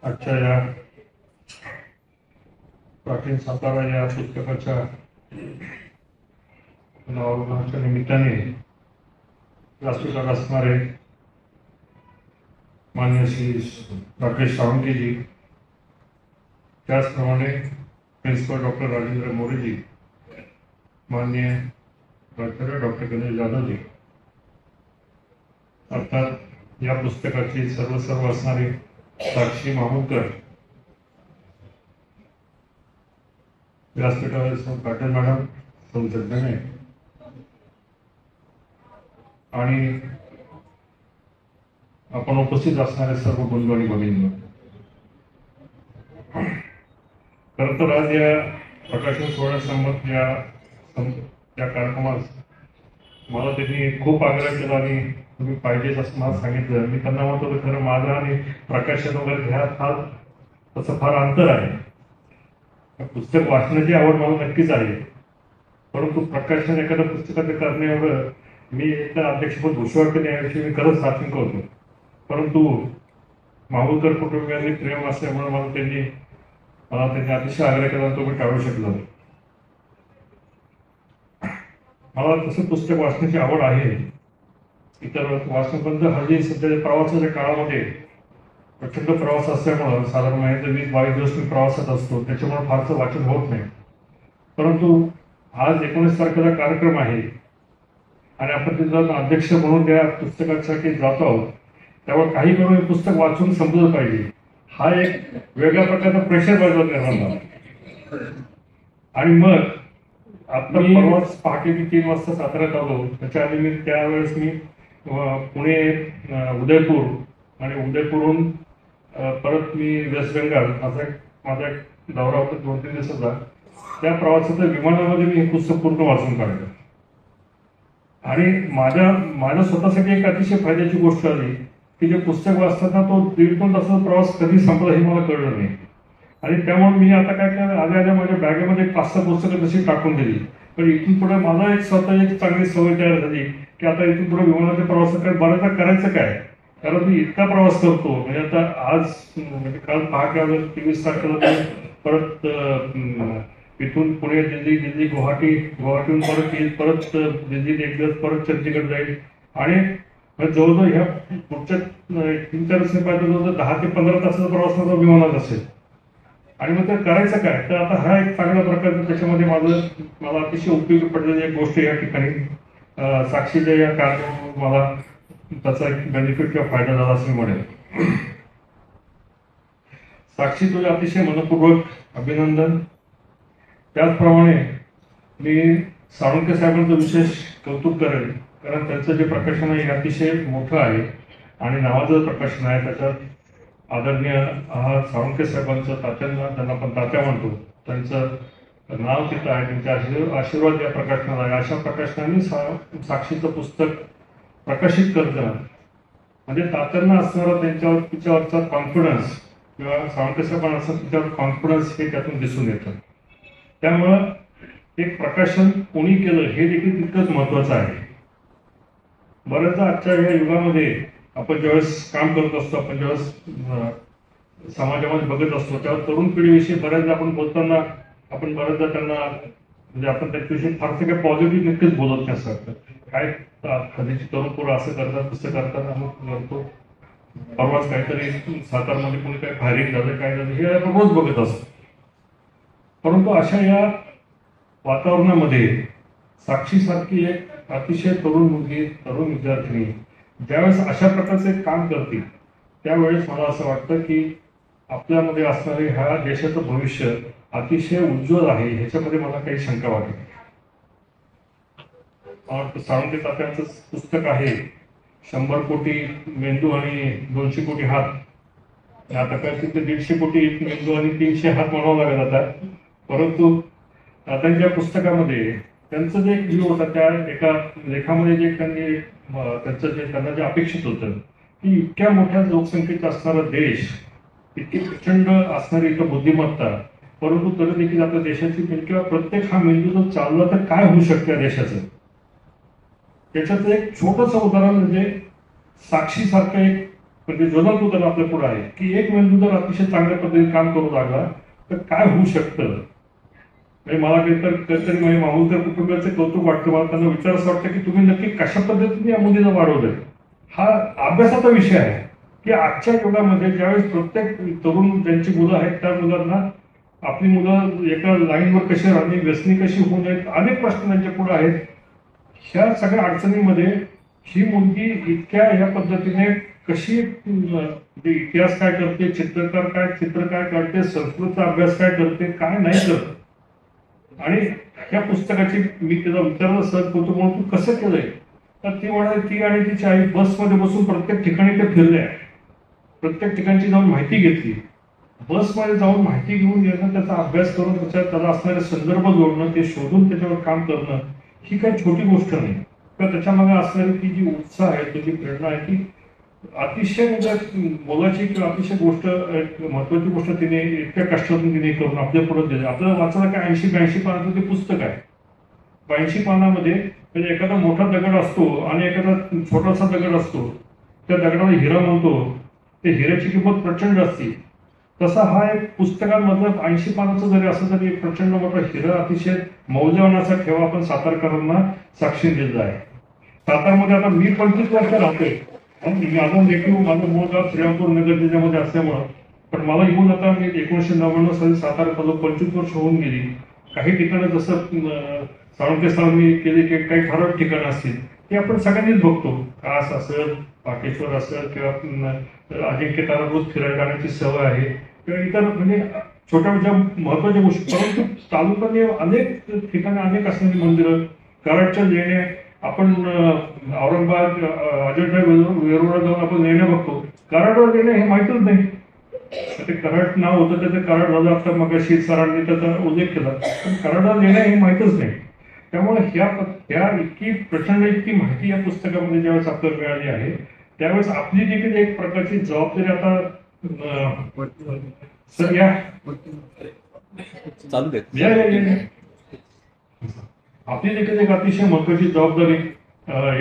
आजच्या या प्राचीन सातारा या पुस्तकाच्या नावाच्या निमित्ताने व्यासपीठावर असणारे मान्य श्री राकेश सावंतजी, त्याचप्रमाणे प्रिन्सिपल डॉक्टर राजेंद्र मोरेजी, मान्य प्राचार्य डॉक्टर गणेश जाधवजी, अर्थात या पुस्तकाची सर्व असणारे साक्षी मामुलकर, व्यासपीठावर पाटील मॅडम, संसदने आणि आपण उपस्थित असणारे सर्व बंधू आणि भगिनी, खरं तर आज या प्रकाशन सोहळ्यासंबंध या कार्यक्रमात मला त्यांनी खूप आग्रह केला आणि तुम्ही पाहिजेच असं मला सांगितलं. मी त्यांना म्हणतो की खरं माझं आणि प्रकाशन वगैरे ह्यात हा तसं फार अंतर आहे. पुस्तक वाचण्याची आवड मला नक्कीच आहे, परंतु प्रकाशन एखाद्या पुस्तकाचं करणे एवढं मी एकदा अध्यक्षपद घोषणा केली याविषयी मी खरंच साक्षी होतो. परंतु माहुलकर कुटुंबियांनी प्रेम असल्यामुळे मला त्यांनी अतिशय आग्रह केला, तो मी टाळू शकलो. मला तसं पुस्तक वाचण्याची आवड आहे. इतर वाचनाबद्ध हल्ली सध्या प्रवासाच्या काळामध्ये प्रचंड प्रवास असल्यामुळं साधारण 20-22 दिवस मी प्रवासात असतो, त्याच्यामुळे फारसं वाचन होत नाही. परंतु आज 19 तारखेला कार्यक्रम आहे आणि आपण तिथं अध्यक्ष म्हणून त्या पुस्तकासाठी जातो आहोत, त्यामुळे काही करून पुस्तक वाचून समजलं पाहिजे. हा एक वेगळ्या प्रकारचा प्रेशर निर्माण झाला. आणि मग आता परवाच पहाटे मी 3 वाजता साताऱ्यात आलो. त्याच्या आधी त्यावेळेस मी पुणे, उदयपूर आणि उदयपूरहून परत मी वेस्ट बेंगाल असा माझा दौरा होता 2-3 दिवसाचा. त्या प्रवासाच्या विमानामध्ये मी हे पुस्तक पूर्ण वाचून काढलं आणि माझ्या स्वतःसाठी एक अतिशय फायद्याची गोष्ट आली की जे पुस्तक वाचताना तो 1.5-2 तासाचा प्रवास कधी संपला हे मला कळलं नाही. आणि त्यामुळे मी आता काय केलं, आल्या माझ्या बॅगेमध्ये 5-6 पुस्तकं तशी टाकून दिली. पण इथून पुढे माझा स्वतः एक चांगली सवय तयार झाली की आता इथून पुढे विमानाच्या प्रवासात बऱ्याचदा करायचं काय, कारण मी इतका प्रवास करतो. म्हणजे आता आज म्हणजे काल पहाटे 23 तारखेला परत इथून पुणे, दिल्ली, गुवाहाटीहून परत दिल्लीत एक दिवस, परत चंदीगड जाईल आणि जवळजवळ ह्या पुढच्या 3-4 दिवसांनी पाहिजे जवळजवळ 10 ते 15 तासाचा प्रवास माझा विमानात असेल. आणि मग ते करायचं काय, तर आता हा एक चांगल्या प्रकारचा त्याच्यामध्ये मला अतिशय उपयोगी पडलेली एक गोष्ट या ठिकाणी साक्षीच्या या कार्यक्रमात मला त्याचा एक बेनिफिट किंवा फायदा झाला असं मी म्हणेल. साक्षी, तुझे अतिशय मनपूर्वक अभिनंदन. त्याचप्रमाणे मी साळुंखे साहेबांचं विशेष कौतुक करेल, कारण त्यांचं जे प्रकाशन आहे हे अतिशय मोठं आहे आणि नावाचं प्रकाशन आहे. त्याच्यात आदरणीय साळुंखे साहेबांचं, त्यांना आपण तात्या म्हणतो, त्यांचं नाव तिथं आहे, त्यांचे आशीर्वाद या प्रकाशनाला आहे. अशा प्रकाशनाने साक्षीचं पुस्तक प्रकाशित करताना म्हणजे तात्यांना असणारा तिच्यावरचा कॉन्फिडन्स किंवा साळुंखे साहेबांना असं तिच्यावर कॉन्फिडन्स हे त्यातून दिसून येतं. त्यामुळं एक प्रकाशन कोणी केलं हे देखील तितकंच महत्वाचं आहे. बऱ्याचदा आजच्या या युगामध्ये आपण ज्यावेळेस काम करत असतो, आपण ज्यावेळेस समाजामध्ये बघत असतो, तेव्हा तरुण पिढीविषयी बऱ्याचदा आपण बोलताना आपण बऱ्याचदा त्यांना म्हणजे आपण त्याच्याविषयी फारसे काही पॉझिटिव्ह नक्कीच बोलत नसतात. काय कधीची तरुण पोरं असं करतात, तसं करतात, अमुक करतो. परवाच काहीतरी सातारमध्ये कोणी काही फायरिंग झालं, काय झालं, हे आपण रोज बघत असतो. परंतु अशा या वातावरणामध्ये साक्षीसारखी एक अतिशय तरुण मुलगी, तरुण विद्यार्थिनी ज्यावेळेस अशा प्रकारचे काम करतील, त्यावेळेस मला असं वाटतं की आपल्यामध्ये असणारे ह्या देशाचं भविष्य अतिशय उज्ज्वल आहे, ह्याच्यामध्ये मला काही शंका वाटत नाही. साळुंखे तात्यांचं पुस्तक आहे 100 कोटी मेंदू आणि 200 कोटी हात. आता काय तिथे 150 कोटी मेंदू आणि 300 हात म्हणावं लागेल आता. परंतु तात्यांच्या पुस्तकामध्ये त्यांचं जे एक व्ह्यू होता, त्या एका लेखामध्ये जे त्यांना जे अपेक्षित होतं की इतक्या मोठ्या लोकसंख्येचा असणारा देश, इतकी प्रचंड असणारी इथं बुद्धिमत्ता, परंतु तरी देखील आपल्या देशाची किंवा प्रत्येक हा मेंदू जर चालला तर काय होऊ शकतं देशाचं. त्याच्याचं एक छोटंसं उदाहरण म्हणजे साक्षीसारखं एक पण ते जोनल उदाहरण आपल्या पुढे आहे की एक मेंदू जर अतिशय चांगल्या पद्धतीने काम करू लागला तर काय होऊ शकतं. म्हणजे मला कधीतरी म्हणजे माहुलकर कुटुंबाचे कौतुक वाटतं. मला त्यांना विचार असं वाटतं की तुम्ही नक्की कशा पद्धतीने या मुलीला वाढवलंय. हा अभ्यासाचा विषय आहे की आजच्या युगामध्ये ज्यावेळेस प्रत्येक तरुण ज्यांची मुलं आहेत त्या मुलांना आपली मुलं एका लाईनवर कशी राहणे, व्यसनी कशी होऊ नयेत, अनेक प्रश्न त्यांच्या पुढे आहेत. ह्या सगळ्या अडचणींमध्ये ही मुलगी इतक्या या पद्धतीने कशी म्हणजे इतिहास काय करते, चित्र काय करते, संस्कृतचा अभ्यास काय करते, काय नाही करत. आणि ह्या पुस्तकाची मी तिला विचारलं सहज करतो म्हणून तू कसं केलंय. तर ती म्हणाली ती आणि तिची आई बसमध्ये बसून प्रत्येक ठिकाणी ते फिरल्या, प्रत्येक ठिकाणची जाऊन माहिती घेतली. बसमध्ये जाऊन माहिती घेऊन येणं, त्याचा अभ्यास करून त्याला असणारे संदर्भ जोडणं, ते शोधून त्याच्यावर काम करणं ही काही छोटी गोष्ट नाही. तर त्याच्यामध्ये असणारी ती जी उत्साह आहे, ती जी प्रेरणा आहे, ती अतिशय म्हणजे मोलाची किंवा अतिशय गोष्ट महत्वाची गोष्ट तिने इतक्या कष्टातून तिने करून आपल्या पुढे दिली. आपल्याला वाचायला काय 80-82 पानाचं ते पुस्तक आहे. 82 पानामध्ये म्हणजे एखादा मोठा दगड असतो आणि एखादा छोटासा दगड असतो, त्या दगडाला हिरा म्हणतो, ते हिऱ्याची किंमत प्रचंड असते. तसा हा एक पुस्तकांमधलं 80 पानाचं जरी असं तरी एक प्रचंड मोठा हिरा अतिशय मौल्यवान असा ठेवा आपण सातारकरांना साक्षी दिलेला आहे. सातारमध्ये आता मी 25 वर्ष राहतोय. माझा नेटिव्ह माझं मूळ गाव श्रीरामपूर नगर जिल्ह्यामध्ये असल्यामुळं, पण मला येऊन आता मी 1999 साली सातारा आलो. 25 वर्ष होऊन गेली. काही ठिकाणं जसं साळुंके सरांनी केली की काही ठराविक ठिकाणं असतील ते आपण सगळ्यांनीच बघतो. कास असेल, पाटेश्वर असेल किंवा अजिंक्य तारा रोज फिरायला जाण्याची सवय आहे किंवा इतर म्हणजे छोट्या मोठ्या महत्वाच्या गोष्टी. परंतु तालुक्याने अनेक ठिकाणी अनेक असणारी मंदिरं, कराडच्या लेण्या, आपण औरंगाबाद अजिंठा वेरूळला जाऊन आपण लेण्या बघतो. कराडवर लेण्या हे माहितच नाही. ते कराड नाव होतं त्याचं कराड झालं. आता मग सरांनी त्याचा उल्लेख केला, पण कराडवर लेण्या हे माहितच नाही. त्यामुळे ह्या इतकी प्रचंड इतकी माहिती या पुस्तकामध्ये ज्यावेळेस आपल्याला मिळाली आहे त्यावेळेस आपली देखील एक प्रकारची जबाबदारी आता सर या चालू दे. आपली देखील एक अतिशय महत्वाची जबाबदारी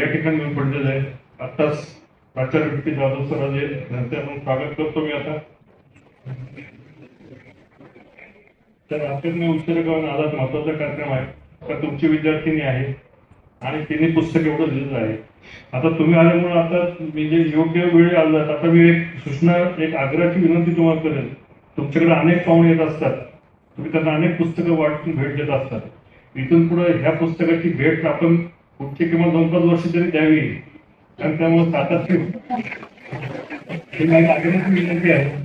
या ठिकाणी मी पडलेलं आहे. आत्ताच प्राचार्य विपी जाधव सर आले, त्यांचं स्वागत करतो मी आता. तर आपल्याला उशिरा गावात आलाच महत्वाचा कार्यक्रम आहे का तुमची विद्यार्थिनी आहे आणि तिने पुस्तक एवढं लिहिलं आहे. आता तुम्ही आल्यामुळे आता मी जे योग्य वेळी आलात, आता मी एक सूचना एक आग्रहाची विनंती तुम्हाला करेल. तुमच्याकडे अनेक पाहुणे येत असतात, तुम्ही त्यांना अनेक पुस्तकं वाटून भेट देत असतात. इथून पुढे ह्या पुस्तकाची भेट आपण पुढची किंवा 2-5 वर्ष तरी द्यावी. कारण त्यामुळे सातारची आग्रहाची विनंती आहे.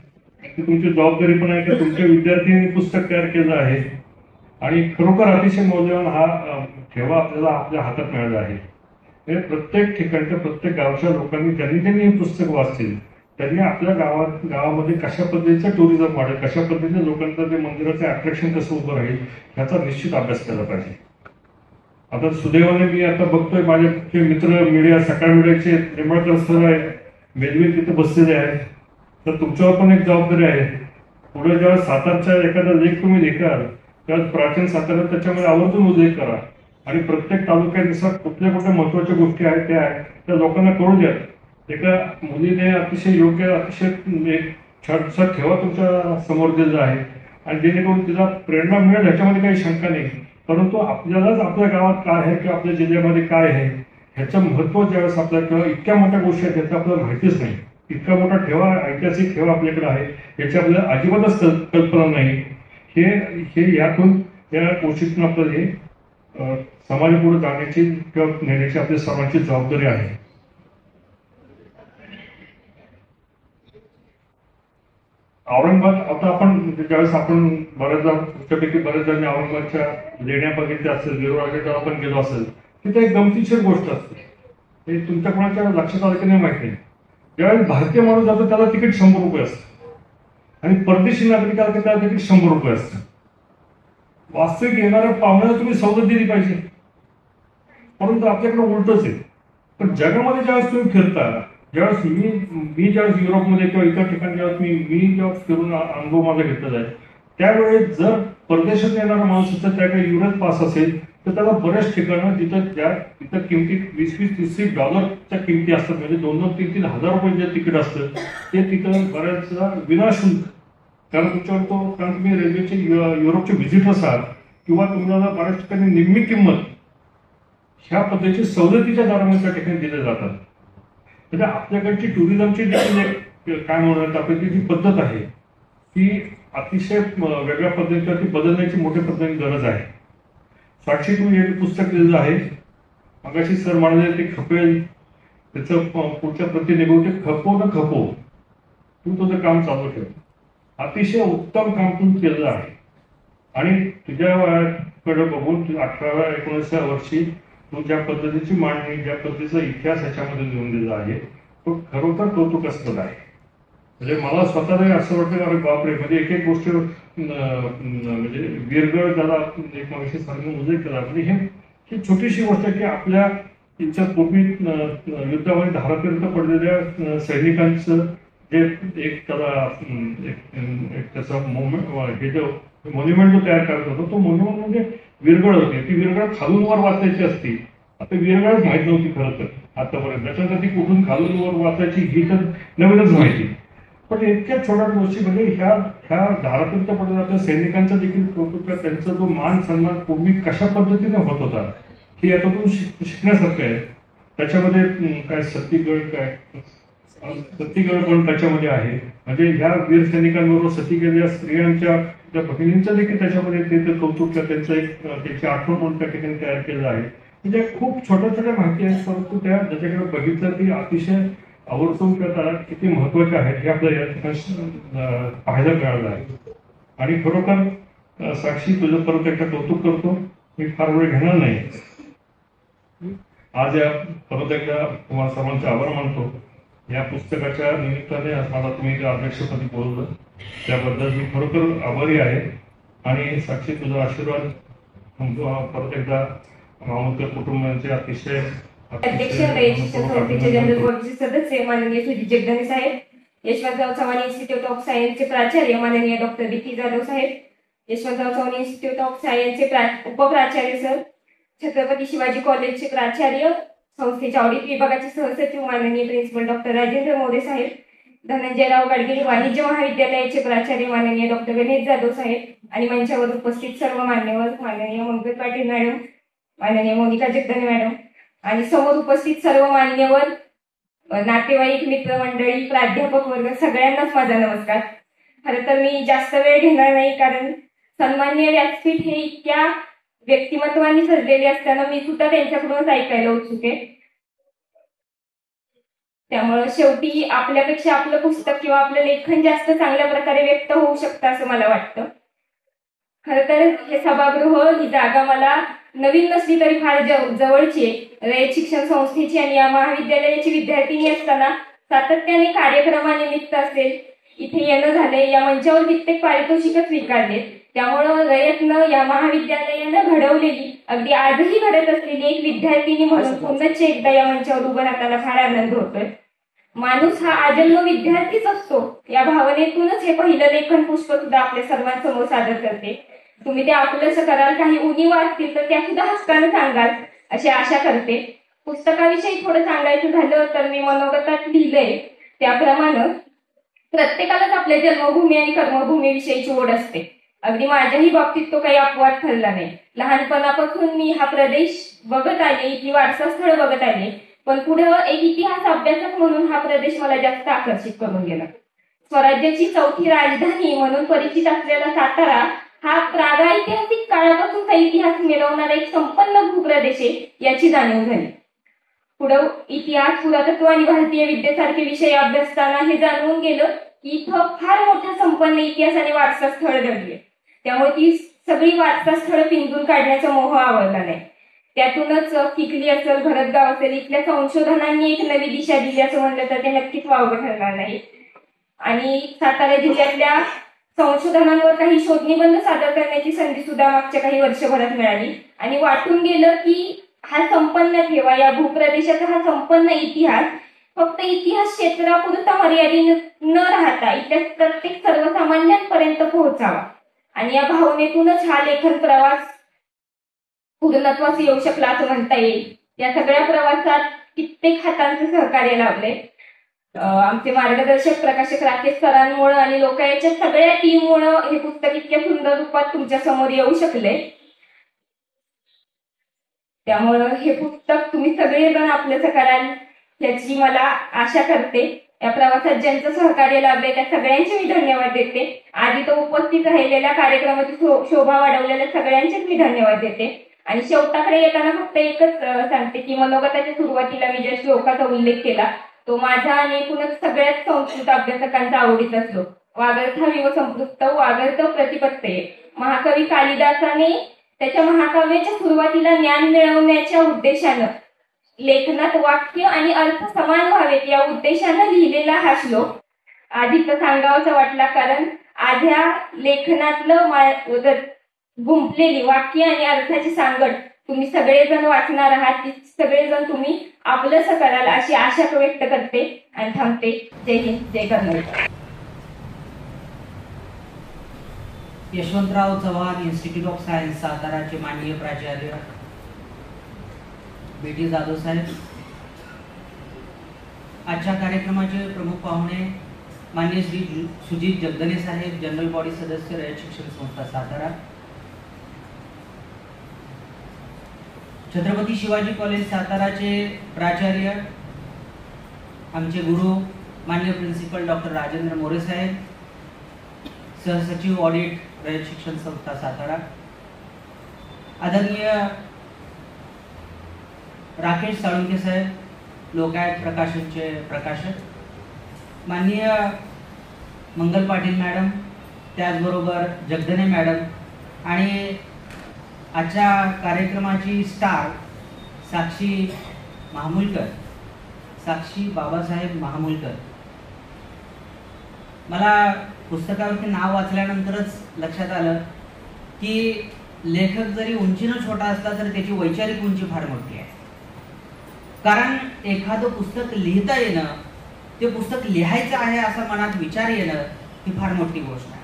तुमची जबाबदारी पण आहे की तुमच्या विद्यार्थ्यांनी पुस्तक तयार केलं आहे आणि खरोखर अतिशय मौल्यवान हा ठेवा आपल्याला आपल्या हातात मिळाला आहे. हे प्रत्येक ठिकाणच्या प्रत्येक गावच्या लोकांनी ज्यांनी हे पुस्तक वाचतील त्यांनी आपल्या गावामध्ये कशा पद्धतीचं टुरिझम वाढेल, कशा पद्धतीने लोकांचं ते मंदिराचं अट्रॅक्शन कसं उभं राहील ह्याचा निश्चित अभ्यास केला पाहिजे. आता सुदैवाने मी आता बघतोय माझे मित्र मीडिया, सकाळ मीडियाचे निंबाळकर सर आहेत, मेदवीर तिथे बसलेले आहेत. तर तुमच्यावर पण एक जबाबदारी आहे. पुढे जेव्हा सातारचा एखादा लेख तुम्ही लिखाल त्यावेळेस प्राचीन सातारा त्याच्यामध्ये आवर्जून उल्लेख करा आणि प्रत्येक तालुक्यानुसार कुठल्या महत्वाच्या गोष्टी आहेत त्या लोकांना कळू द्या. एका मुलीने अतिशय योग्य अतिशय एक छानसा ठेवा तुमच्या समोर दिलेला आहे आणि जेणेकरून तिला प्रेरणा मिळेल ह्याच्यामध्ये काही शंका नाही. परंतु आपल्यालाच आपल्या गावात काय आहे किंवा आपल्या जिल्ह्यामध्ये काय आहे ह्याचं महत्व ज्यावेळेस आपल्याला किंवा इतक्या मोठ्या गोष्टी आहेत ह्याचं आपल्याला माहितीच नाही. इतका मोठा ठेवा, ऐतिहासिक ठेवा आपल्याकडे आहे याची आपल्याला अजिबातच कल्पना नाही. हे यातून या गोष्टीतून आपल्याला हे समाजापुढे जाण्याची किंवा नेण्याची आपली सर्वांची जबाबदारी आहे. औरंगाबाद आता आपण ज्यावेळेस आपण तुमच्यापैकी बऱ्याच जणांनी औरंगाबादच्या लेण्या बघितल्या असेल, वेरूळच्या आपण गेलो असेल, तिथे एक गमतीशीर गोष्ट असते. हे तुमच्या कोणाच्या लक्षात आलं की नाही माहिती नाही. ज्यावेळेस भारतीय माणूस जातो त्याला तिकीट 100 रुपये असतं आणि परदेशी नागरिकाला त्याला तिकीट 100 रुपये असतं. वास्तविक येणाऱ्या पाहुण्याला तुम्ही सवलत दिली पाहिजे, परंतु आपल्याकडे उलटच आहे. पण जगामध्ये ज्यावेळेस तुम्ही फिरता, ज्यावेळेस मी ज्यावेळेस युरोपमध्ये किंवा इतर ठिकाणी ज्यावेळेस मी जेव्हा फिरून अनुभव माझा घेतलेला आहे त्यावेळेस जर परदेशात येणारा माणूस त्या काही युरोप पास असेल तर तर त्याला बऱ्याच ठिकाणं तिथं किमती $20-30 किमती असतात, म्हणजे 2-3 हजार रुपये जे तिकीट असतं ते तिथं बऱ्याचदा विनाशुल्क. कारण तुमच्यावर कारण तुम्ही रेल्वेचे युरोपचे व्हिजिटर्स आहात किंवा तुम्हाला बऱ्याच ठिकाणी निम्मी किंमत ह्या पद्धतीची सवलतीच्या दराने त्या ठिकाणी दिले जातात. म्हणजे आपल्याकडची टुरिझमची देखील काय म्हणूयात आपली जी पद्धत आहे ती अतिशय वेगळ्या पद्धतीने ती बदलण्याची मोठ्या पद्धतीने गरज आहे. साक्षी, तू हे पुस्तक लिहिलं आहे, मगाशी सर म्हणाले ते खपेल, त्याचं पुढच्या प्रती निघवते, खपो न खपो, तू तुझं काम चालू ठेव. अतिशय उत्तम काम तू केलं आहे. आणि तुझ्याकडे बघून 18व्या-19व्या वर्षी तू ज्या पद्धतीची मांडणी, ज्या पद्धतीचा इतिहास ह्याच्यामध्ये लिहून दिला आहे तो खरोखर कौतुकास्पद आहे. म्हणजे मला स्वतःला असं वाटतं, अरे बापरे, म्हणजे एक एक गोष्ट म्हणजे वीरगळ ज्याला एक मगाशी सांगून उल्लेख केला, म्हणजे ही छोटीशी गोष्ट आहे की आपल्या तिच्या पूर्वी युद्धामध्ये धारातीर्थ पडलेल्या सैनिकांचं जे एक त्याला एक त्याचा हे जो मॉन्युमेंट जो तयार करत होतो, तो मॉन्युमेंट म्हणजे विरगळ होती. ती विरगळ खालून वर वाचायची असती. आता विरगळच माहित नव्हती खरं तर आतापर्यंत. त्याच्यानंतर ती कुठून खालून वर वाचायची ही तर नवीनच माहिती. पण इतक्या छोट्या गोष्टी म्हणजे ह्या धारातीर्थ पडलेल्या सैनिकांचा देखील कौतुक, त्यांचा जो मान सन्मान पूर्वी कशा पद्धतीने होत होता हे याच्यातून शिकण्यासारखं आहे. त्याच्यामध्ये काय सतीगड पण त्याच्यामध्ये आहे. म्हणजे ह्या वीर सैनिकांबरोबर सती गेलेल्या स्त्रियांच्या त्या भगिनींचं देखील त्याच्यामध्ये ते कौतुक, त्यांचं एक त्याची आठवण म्हणून त्या ठिकाणी तयार केलं आहे. म्हणजे खूप छोट्या छोट्या माहिती आहेत, परंतु त्या ज्याच्याकडे बघितलं ती अतिशय आवर्जून त्याला किती महत्वाचे आहेत हे आपल्याला या ठिकाणी पाहायला मिळालं आहे. आणि खरोखर साक्षी, तुझं परत एकदा कौतुक करतो. मी फार वेळ घेणार नाही. आज या परत एकदा तुम्हाला सर्वांचे आभार मानतो. या पुस्तकाच्या निमित्ताने मला तुम्ही अध्यक्षपदी बोलवलं त्याबद्दल मी खरोखर आभारी आहे. आणि साक्षी, तुझा आशीर्वाद परत एकदा मामूदकर कुटुंबांचे अतिशय अध्यक्ष शिक्षण संस्थेचे जनरल बॉडीचे सदस्य माननीय सुजित जगदाळे साहेब, यशवंतराव चव्हाण इन्स्टिट्यूट ऑफ सायन्सचे प्राचार्य माननीय डॉक्टर डी.पी. जाधव साहेब, यशवंतराव चव्हाण इन्स्टिट्यूट ऑफ सायन्सचे उपप्राचार्य सर, छत्रपती शिवाजी कॉलेजचे प्राचार्य, संस्थेच्या ऑडिट विभागाचे सहसचिव माननीय प्रिन्सिपल डॉक्टर राजेंद्र मोरे साहेब, धनंजयराव गाडगिरी वाणिज्य महाविद्यालयाचे प्राचार्य माननीय डॉक्टर गणेश जाधव साहेब आणि मंचावर उपस्थित सर्व मान्यवर, माननीय मंगल पाटील मॅडम, माननीय मोनिका जगदाळे मॅडम आणि समोर उपस्थित सर्व मान्यवर, नातेवाईक, मित्रमंडळी, प्राध्यापक वर्ग, सगळ्यांनाच माझा नमस्कार. खरं तर मी जास्त वेळ घेणार नाही, कारण सन्माननीय व्यासपीठ हे इतक्या व्यक्तिमत्वाने सजलेले असताना मी सुद्धा त्यांच्याकडूनच ऐकायला उत्सुक आहे. त्यामुळं शेवटी आपल्यापेक्षा आपलं पुस्तक किंवा आपलं लेखन जास्त चांगल्या प्रकारे व्यक्त होऊ शकतं असं मला वाटतं. खरं तर हे सभागृह, ही जागा मला नवीन नसली तरी फार जवळची आहे. रयत शिक्षण संस्थेची आणि या महाविद्यालयाची विद्यार्थिनी असताना सातत्याने कार्यक्रमानिमित्त असेल इथे येणं झालंय. या मंचावर कित्येक पारितोषिकं स्वीकारले. त्यामुळं रयतनं, या महाविद्यालयानं घडवलेली, अगदी आजही घडत असलेली एक विद्यार्थिनी म्हणून पुन्हा एकदा या मंचावर उभं राहताना फार आनंद होतोय. माणूस हा आजन्म विद्यार्थीच असतो या भावनेतूनच हे पहिलं लेखन पुष्प सुद्धा आपल्या सर्वांसमोर सादर करते. तुम्ही ते आपलंसं कराल, काही उणीवा असतील तर त्या सुद्धा हक्कानं सांगाल अशी आशा करते. पुस्तकाविषयी थोडं सांगायचं झालं तर मी मनोगतात लिहिलंय त्याप्रमाणे प्रत्येकालाच आपल्या जन्मभूमी आणि कर्मभूमीविषयीची ओढ असते. अगदी माझ्याही बाबतीत तो काही अपवाद ठरला नाही. लहानपणापासून मी हा प्रदेश बघत आले, इथली वारसास्थळं बघत आले, पण पुढे एक इतिहास अभ्यासक म्हणून हा प्रदेश मला जास्त आकर्षित करून गेला. स्वराज्याची चौथी राजधानी म्हणून परिचित असलेला सातारा हा प्रागैतिहासिक काळापासूनचा इतिहास मिळवणारा एक संपन्न भूप्रदेश आहे याची जाणीव झाली. पुढे इतिहास, पुरातत्व आणि भारतीय विद्येसारखे विषय अभ्यासताना हे जाणवून गेलं की इथं फार मोठा संपन्न इतिहास आणि वारसा स्थळ दडली. त्यामुळे ती सगळी वारसा स्थळं पिंजून काढण्याचा मोह आवडला नाही. त्यातूनच चिखली असेल, भरतगाव असेल, इथल्या संशोधनांनी एक नवी दिशा दिली असं म्हणलं तर ते नक्कीच वावगं ठरणार नाही. आणि सातारा जिल्ह्यातल्या संशोधनांवर काही शोधनिबंध सादर करण्याची संधी सुद्धा मागच्या काही वर्षभरात मिळाली आणि वाटून गेलं की हा संपन्न ठेवा, या भूप्रदेशाचा हा संपन्न इतिहास फक्त इतिहास क्षेत्रापुरता मर्यादित न राहता इथल्या प्रत्येक सर्वसामान्यांपर्यंत पोहोचावा. आणि या भावनेतूनच हा लेखन प्रवास पूर्णत्वास येऊ शकला असं म्हणता येईल. या सगळ्या प्रवासात कित्येक हातांचं सहकार्य लाभले. आमचे मार्गदर्शक प्रकाशक राकेश सरांमुळे आणि लोकांच्या सगळ्या टीममुळे हे पुस्तक इतक्या सुंदर रूपात तुमच्या समोर येऊ शकले. त्यामुळं हे पुस्तक तुम्ही सगळेजण आपलंसं कराल याची मला आशा करते. या प्रवासात ज्यांचं सहकार्य लाभले त्या सगळ्यांचे मी धन्यवाद देते. आधी तो उपस्थित राहिलेल्या कार्यक्रमाची शोभा वाढवलेल्या सगळ्यांचेच मी धन्यवाद देते. आणि शेवटाकडे येताना फक्त एकच सांगते की मनोगताच्या सुरुवातीला मी ज्या श्लोकाचा उल्लेख केला तो माझा आणि एकूणच सगळ्याच संस्कृत अभ्यासकांचा आवडीचा श्लोक. वागर्थाविव संपृक्त वागर्थ प्रतिपत्तये. महाकवी कालिदासाने त्याच्या महाकाव्याच्या सुरुवातीला ज्ञान मिळवण्याच्या उद्देशानं लेखनात वाक्य आणि अर्थ समान व्हावेत या उद्देशानं लिहिलेला हा श्लोक आधीच सांगावाचा वाटला, कारण आज ह्या लेखनातलं गुंफलेली वाक्य आणि अर्थाची सांगड तुम्ही सगळेजण वाचणार आहात. सगळेजण तुम्ही आपलंसं कराल अशी आशा व्यक्त करते आणि थांबते. जय हिंद, जय Karnataka. Yashwantrao Chavan institute of science साताराचे माननीय प्राचार्य बी.टी. जाधव साहेब, आजच्या कार्यक्रमाचे प्रमुख पाहुणे माननीय श्री सुजित जगदने साहेब, जनरल बॉडी सदस्य, रयत शिक्षण संस्था सातारा, छत्रपती शिवाजी कॉलेज साताराचे प्राचार्य आमचे गुरु माननीय प्रिन्सिपल डॉक्टर राजेंद्र मोरे साहेब, सहसचिव ऑडिट, रयत शिक्षण संस्था सातारा, आदरणीय राकेश साळुंके साहेब, लोकायत प्रकाशनचे प्रकाशक, माननीय मंगल पाटील मॅडम, त्याचबरोबर जगदने मॅडम आणि आजच्या कार्यक्रमाची स्टार साक्षी महामुलकर, साक्षी बाबासाहेब महामुलकर. मला पुस्तकावरती नाव वाचल्यानंतरच लक्षात आलं की लेखक जरी उंचीनं छोटा असला तरी त्याची वैचारिक उंची फार मोठी आहे. कारण एखादं पुस्तक लिहिता येणं, ते पुस्तक लिहायचं आहे असं मनात विचार येणं ही फार मोठी गोष्ट आहे.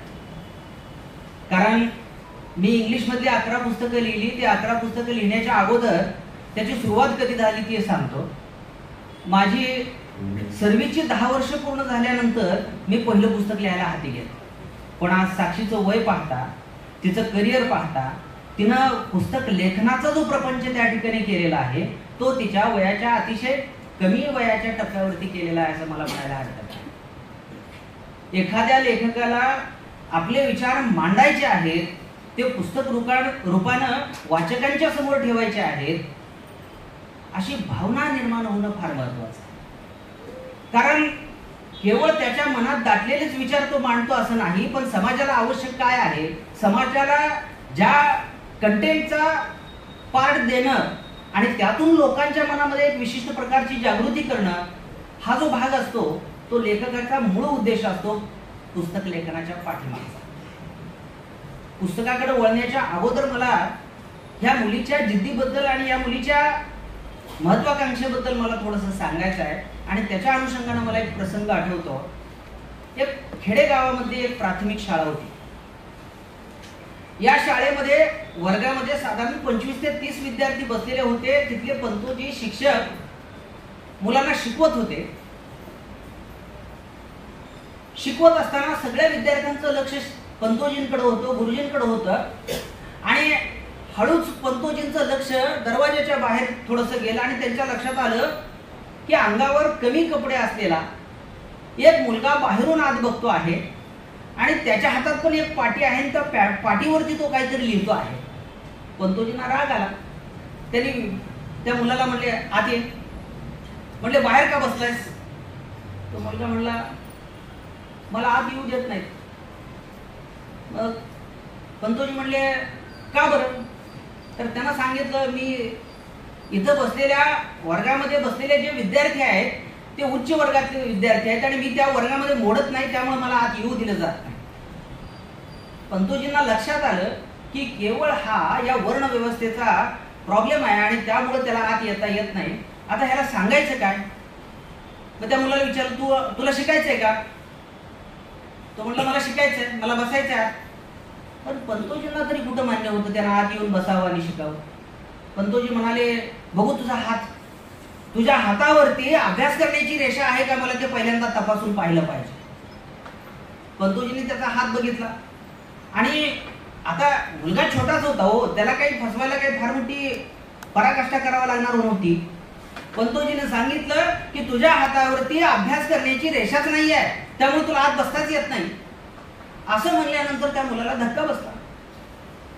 कारण मी इंग्लिशमधली 11 पुस्तकं लिहिली. ती 11 पुस्तकं लिहिण्याच्या अगोदर त्याची सुरुवात कधी झाली ते सांगतो. माझी सर्व्हिसची 10 वर्ष पूर्ण झाल्यानंतर मी पहिलं पुस्तक लिहायला हाती घेतलं. पण आज साक्षीचं वय पाहता, तिचं करिअर पाहता, तिनं पुस्तक लेखनाचा जो प्रपंच त्या ठिकाणी केलेला आहे तो तिच्या वयाच्या अतिशय कमी वयाच्या टप्प्यावरती केलेला आहे असं मला म्हणायला हरकत नाही. एखाद्या लेखकाला आपले विचार मांडायचे आहेत, ते पुस्तक रूपानं वाचकांच्या समोर ठेवायचे आहेत, अशी भावना निर्माण होणं फार महत्वाचं आहे. कारण केवळ त्याच्या मनात दाटलेलेच विचार तो मांडतो असं नाही, पण समाजाला आवश्यक काय आहे, समाजाला ज्या कंटेंटचा पार्ट देणं आणि त्यातून लोकांच्या मनामध्ये एक विशिष्ट प्रकारची जागृती करणं, हा जो भाग असतो तो लेखकाचा मूळ उद्देश असतो पुस्तक लेखनाच्या पाठीमागचा. पुस्तकाकडे वळण्याच्या अगोदर मला ह्या मुलीच्या जिद्दीबद्दल आणि या मुलीच्या महत्वाकांक्षेबद्दल मला थोडंसं सांगायचं आहे. आणि त्याच्या अनुषंगाने मला एक प्रसंग आठवतो. एक खेडेगावामध्ये एक प्राथमिक शाळा होती. या शाळेमध्ये वर्गामध्ये साधारण 25 ते 30 विद्यार्थी बसलेले होते. तिथले पंतोजी शिक्षक मुलांना शिकवत होते. शिकवत असताना सगळ्या विद्यार्थ्यांचं लक्ष पंतोजींकडे होतं, गुरुजींकडे होतं. आणि हळूच पंतोजींचं लक्ष दरवाजाच्या बाहेर थोडंसं गेलं आणि त्यांच्या लक्षात आलं की अंगावर कमी कपडे असलेला एक मुलगा बाहेरून आत बघतो आहे आणि त्याच्या हातात पण एक पाटी आहे आणि त्या पाटीवरती तो काहीतरी लिहितो आहे. पंतोजींना राग आला. त्यांनी त्या मुलाला म्हणले, आत ये. म्हणले, बाहेर का बसलायस? तो मुलगा म्हणला, मला आत येऊ देत नाहीत. मग पंतोजी म्हणले, का बरं? तर त्यांना सांगितलं, मी इथं बसलेल्या वर्गामध्ये बसलेले जे विद्यार्थी आहेत ते उच्च वर्गातले विद्यार्थी आहेत आणि मी त्या वर्गामध्ये मोडत नाही, त्यामुळे मला आत येऊ दिलं जात नाही. पंतोजींना लक्षात आलं की केवळ हा या वर्ण व्यवस्थेचा प्रॉब्लेम आहे आणि त्यामुळे त्याला आत येता येत नाही. आता ह्याला सांगायचं काय? मग त्या मुलाला विचारलं, तुला शिकायचंय का? तो म्हटलं, मला शिकायचंय, मला बसायचं आहे. पण पंतोजींना तरी कुठं मान्य होतं त्याला आत येऊन बसावं आणि शिकावं. पंतोजी म्हणाले, बघू तुझा हात, तुझ्या हातावरती अभ्यास करण्याची रेषा आहे का, मला ते पहिल्यांदा तपासून पाहिलं पाहिजे. पंतोजीने त्याचा हात बघितला आणि आता मुलगा छोटाच होता हो, त्याला काही फसवायला काही फार मोठी पराकाष्ठा करावा लागणार नव्हती. पंतोजीने सांगितलं की तुझ्या हातावरती अभ्यास करण्याची रेषाच नाही आहे, त्यामुळे तुला आत बसताच येत नाही. असं म्हणल्यानंतर त्या मुलाला धक्का बसला.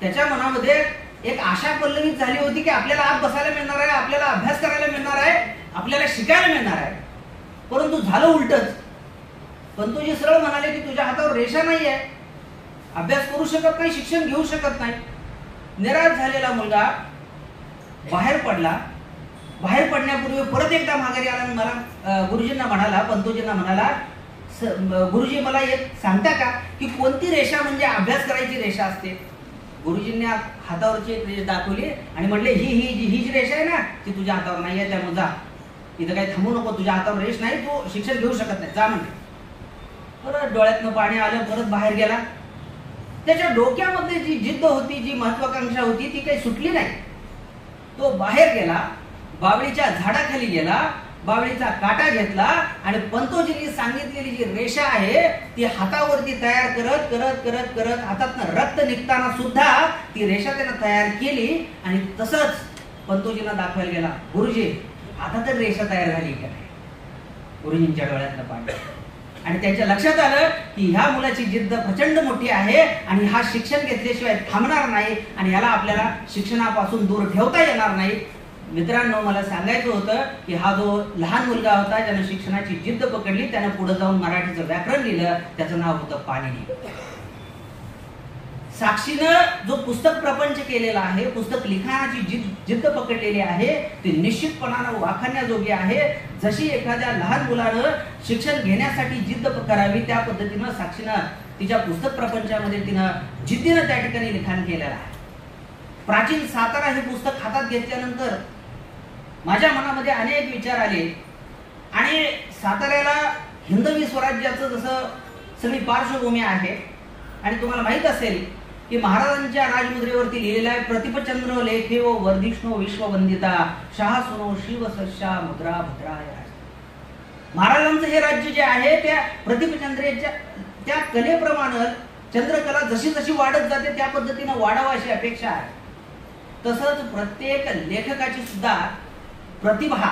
त्याच्या मनामध्ये एक आशा पल्लवित झाली होती की आपल्याला आत बसायला मिळणार आहे, आपल्याला अभ्यास करायला मिळणार आहे, आपल्याला शिकायला मिळणार आहे. परंतु झालं उलटच. पंतोजी सरळ म्हणाले की तुझ्या हातावर रेषा नाही आहे, अभ्यास करू शकत नाही, शिक्षण घेऊ शकत नाही. निराश झालेला मुलगा बाहेर पडला. बाहेर पडण्यापूर्वी परत एकदा माघारी आला. मला गुरुजींना म्हणाला, पंतोजींना म्हणाला, गुरुजी मला एक सांगता का की कोणती रेषा म्हणजे अभ्यास करायची रेषा असते. गुरुजींनी हातावरची एक रेष दाखवली आणि म्हणले ही जी रेषा आहे ना ती तुझ्या हातावर नाही आहे, त्यामुळे जा, इथं काही थांबू नको, तुझ्या हातावर रेष नाही, तू शिक्षण घेऊ शकत नाही, जा म्हणते. परत डोळ्यातनं पाणी आलं, परत बाहेर गेला. त्याच्या डोक्यामध्ये जी जिद्द होती, जी महत्वाकांक्षा होती ती काही सुटली नाही. तो बाहेर गेला, बावळीच्या झाडाखाली गेला, बावळीचा काटा घेतला आणि पंतोजींनी सांगितलेली जी रेषा आहे ती हातावरती तयार करत करत करत करत हातातनं रक्त निघताना सुद्धा ती रेषा त्यानं तयार केली आणि तसंच पंतोजींना दाखवायला गेला. गुरुजी आता तर रेषा तयार झाली का नाही. गुरुजींच्या डोळ्यातलं पाणी आणि त्यांच्या लक्षात आलं की ह्या मुलाची जिद्द प्रचंड मोठी आहे आणि हा शिक्षण घेतल्याशिवाय थांबणार नाही आणि याला आपल्याला शिक्षणापासून दूर ठेवता येणार नाही. मित्रांनो, मला सांगायचं होतं की हा जो लहान मुलगा होता ज्यानं शिक्षणाची जिद्द पकडली, त्यानं पुढे जाऊन मराठीचं व्याकरण लिहिलं, त्याचं नाव होतं पाणिनी. साक्षीनं जो पुस्तक प्रपंच केलेला आहे, पुस्तक लिखाणाची जिद्द पकडलेली आहे, ती निश्चितपणानं वाखाणण्याजोगी आहे. जशी एखाद्या लहान मुलानं शिक्षण घेण्यासाठी जिद्द करावी त्या पद्धतीनं साक्षीनं तिच्या पुस्तक प्रपंचामध्ये तिनं जिद्दीनं त्या ठिकाणी लिखाण केलेलं आहे. प्राचीन सातारा हे पुस्तक हातात घेतल्यानंतर माझ्या मनामध्ये अनेक विचार आले आणि साताऱ्याला हिंदवी स्वराज्याचं जसं सगळी पार्श्वभूमी आहे आणि तुम्हाला माहित असेल की महाराजांच्या राजमुद्रेवरती लिहिलेलं आहे, प्रतिपचंद्र लेखे व वर्धिष्णो विश्ववंदिता शहा सुनो शिव सस्या मुद्रा भद्राय. महाराजांचं हे राज्य जे आहे त्या प्रतिपचंद्रेच्या त्या कलेप्रमाणे चंद्रकला जशी जशी वाढत जाते त्या पद्धतीनं वाढावं अशी अपेक्षा आहे. तसंच प्रत्येक लेखकाची सुद्धा प्रतिभा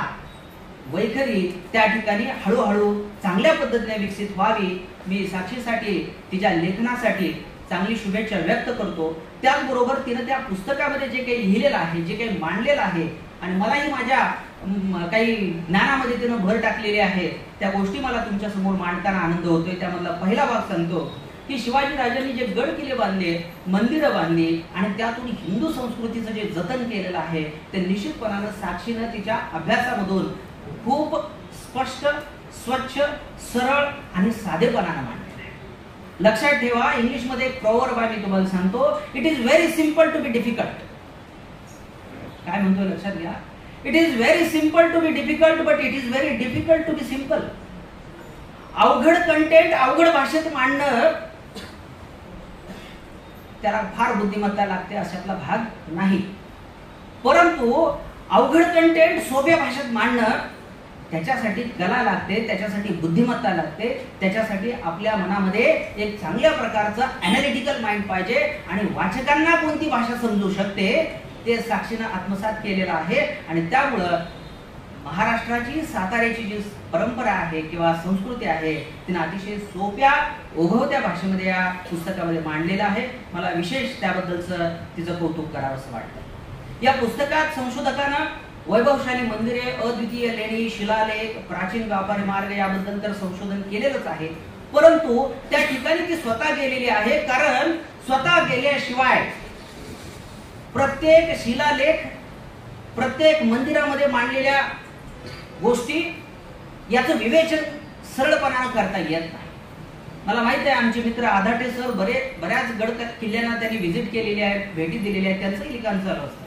वैखरी त्या ठिकाणी हळूहळू चांगल्या पद्धतीने विकसित व्हावी. मी साक्षीसाठी तिच्या लेखनासाठी चांगली शुभेच्छा व्यक्त करतो. त्याचबरोबर तिनं त्या पुस्तकामध्ये जे काही लिहिलेलं आहे, जे काही मांडलेलं आहे आणि मलाही माझ्या काही ज्ञानामध्ये तिनं भर टाकलेली आहे, त्या गोष्टी मला तुमच्या समोर मांडताना आनंद होतोय. त्यामधला पहिला भाग सांगतो की शिवाजी राजांनी जे गड किल्ले बांधले, मंदिरं बांधली आणि त्यातून हिंदू संस्कृतीचं जे जतन केलेलं आहे ते निश्चितपणानं साक्षीनं तिच्या अभ्यासामधून खूप स्पष्ट, स्वच्छ, सरळ आणि साधेपणानं मांडलेलं आहे. लक्षात ठेवा, इंग्लिशमध्ये एक प्रॉवर्ब आहे, मी तुम्हाला सांगतो, it is very simple to be difficult. काय म्हणतोय लक्षात घ्या. It is very simple to be difficult but it is very difficult to be simple. अवघड कंटेंट अवघड भाषेत मांडणं त्याला फार बुद्धिमत्ता लागते अशातला भाग नाही. परंतु अवघड कंटेंट सोप्या भाषेत मांडणं त्याच्यासाठी कला लागते, त्याच्यासाठी बुद्धिमत्ता लागते, त्याच्यासाठी आपल्या मनामध्ये एक चांगल्या प्रकारचं अॅनालिटिकल माइंड पाहिजे आणि वाचकांना कोणती भाषा समजू शकते ते साक्षीनं आत्मसात केलेलं आहे. आणि त्यामुळं महाराष्ट्राची साताऱ्याची जी परंपरा आहे किंवा संस्कृती आहे तिने अतिशय सोप्या ओघवत्या भाषेमध्ये या पुस्तकामध्ये मांडलेलं आहे. मला विशेष त्याबद्दलचं तिचं कौतुक करावं असं वाटतं. या पुस्तकात संशोधकांना वैभवशाली मंदिरे, अद्वितीय लेणी, शिलालेख, प्राचीन व्यापारी मार्ग याबद्दल तर संशोधन केलेलंच आहे, परंतु त्या ठिकाणी ती स्वतः गेलेली आहे. कारण स्वतः गेल्याशिवाय प्रत्येक शिलालेख, प्रत्येक मंदिरामध्ये मांडलेल्या गोष्टी याचं विवेचन सरळपणानं करता येत नाही. मला माहित आहे आमचे मित्र आधाटे सर बऱ्याच गड किल्ल्यांना त्यांनी व्हिजिट केलेली आहे, भेटी दिलेल्या आहेत, त्यांचंही लिखाण चालू असतं.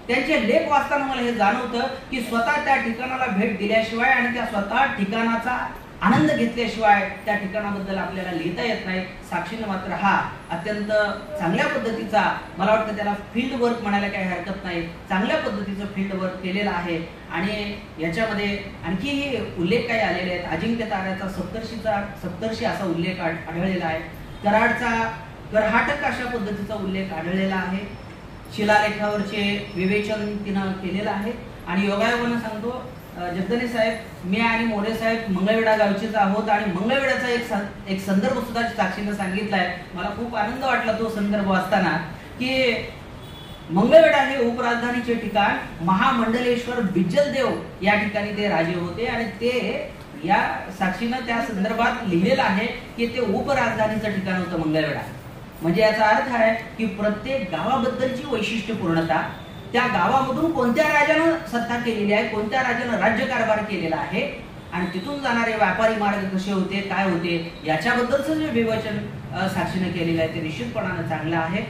त्यांचे लेख वाचताना मला हे जाणवतं की स्वतः त्या ठिकाणाला भेट दिल्याशिवाय आणि त्या स्वतः ठिकाणाचा आनंद घेतल्याशिवाय त्या ठिकाणाबद्दल आपल्याला लिहिता येत नाही. साक्षीनं मात्र हा अत्यंत चांगल्या पद्धतीचा, मला वाटतं त्याला फील्ड वर्क म्हणायला काही हरकत नाही, चांगल्या पद्धतीचं फील्ड वर्क केलेलं आहे. आणि याच्यामध्ये आणखीही उल्लेख काही आलेले आहेत. अजिंक्य ताऱ्याचा सप्तर्षी असा उल्लेख आढळलेला आहे. कराडचा करहाटक अशा पद्धतीचा उल्लेख आढळलेला आहे. शिलालेखावरचे विवेचन तिनं केलेलं आहे. आणि योगायोगानं सांगतो, जगदने साहेब, मी आणि मोरे साहेब मंगळवेढा गावचेच आहोत आणि मंगळवेढाचा एक संदर्भ सुद्धा साक्षीनं सांगितलाय. मला खूप आनंद वाटला तो संदर्भ वाचताना, की मंगळवेढा हे उपराजधानीचे ठिकाण, महामंडलेश्वर बिज्जलदेव या ठिकाणी ते राजे होते आणि ते या साक्षीनं त्या संदर्भात लिहिलेलं आहे की ते उपराजधानीचं ठिकाण होतं मंगळवेढा. म्हणजे याचा अर्थ आहे की प्रत्येक गावाबद्दलची वैशिष्ट्यपूर्णता, त्या गावामधून कोणत्या राजानं सत्ता केलेली आहे, कोणत्या राजानं राज्यकारभार केलेला आहे आणि तिथून जाणारे व्यापारी मार्ग कसे होते, काय होते, याच्याबद्दलचं जे विवेचन साक्षीनं केलेलं आहे ते निश्चितपणानं चांगलं आहे.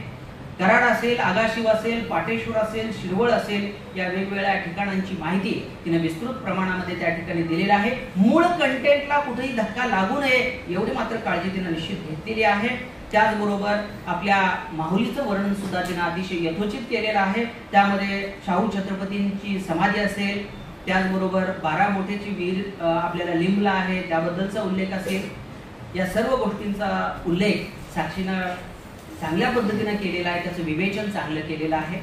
कराड असेल, आगाशिव असेल, पाटेश्वर असेल, शिरवळ असेल, या वेगवेगळ्या ठिकाणांची माहिती तिने विस्तृत प्रमाणामध्ये त्या ठिकाणी दिलेली आहे. मूळ कंटेंटला कुठेही धक्का लागू नये एवढी मात्र काळजी तिने निश्चित घेतलेली आहे. त्याचबरोबर आपल्या माहुलीचं वर्णन सुद्धा तिने अतिशय यथोचित केलेलं आहे. त्यामध्ये शाहू छत्रपतींची समाधी असेल, त्याचबरोबर 12 मोठेची वीर आपल्याला लिंबला आहे त्याबद्दलचा उल्लेख असेल, या सर्व गोष्टींचा उल्लेख साक्षीनं चांगल्या पद्धतीने केलेला आहे. त्याचं विवेचन चांगलं केलेलं आहे.